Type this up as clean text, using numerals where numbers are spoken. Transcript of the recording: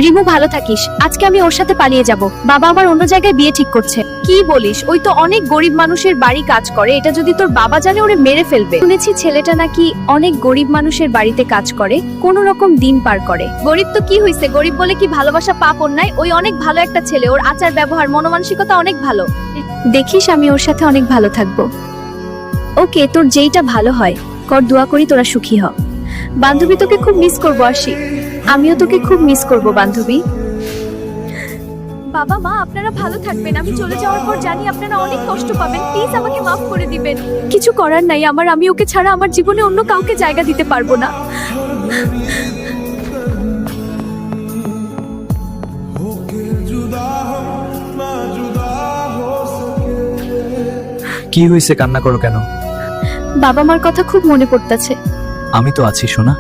রিমু ভালো থাকিস, আজকে আমি ওর সাথে পালিয়ে যাব। বাবা আমার অন্য জায়গায় বিয়ে ঠিক করছে। কি বলিস? ওই তো অনেক গরিব মানুষের বাড়ি কাজ করে, এটা যদি তোর বাবা জানে ওরে মেরে ফেলবে। শুনেছি ছেলেটা নাকি অনেক গরিব মানুষের বাড়িতে কাজ করে, কোন রকম দিন পার করে। গরিব তো কি হইছে, গরিব বলে কি ভালোবাসা পাপ অন্যায়? ওই অনেক ভালো একটা ছেলে, ওর আচার ব্যবহার মনোমানসিকতা অনেক ভালো। দেখিস আমি ওর সাথে অনেক ভালো থাকবো। ওকে, তোর যেইটা ভালো হয় কর, দোয়া করি তোরা সুখী হ। বান্ধবী তোকে খুব মিস করবো আশি। আমিও তোকে খুব মিস করব বান্ধবী। বাবা মা আপনারা ভালো থাকবেন, আমি চলে যাওয়ার পর জানি আপনারা অনেক কষ্ট পাবেন, প্লিজ আমাকে মাফ করে দিবেন। কিছু করার নাই আমার, আমি ওকে ছাড়া আমার জীবনে অন্য কাউকে জায়গা দিতে পারবো না। কি হয়েছে, কান্না করো কেন? বাবা মার কথা খুব মনে পড়তেছে। আমি তো আছি সোনা।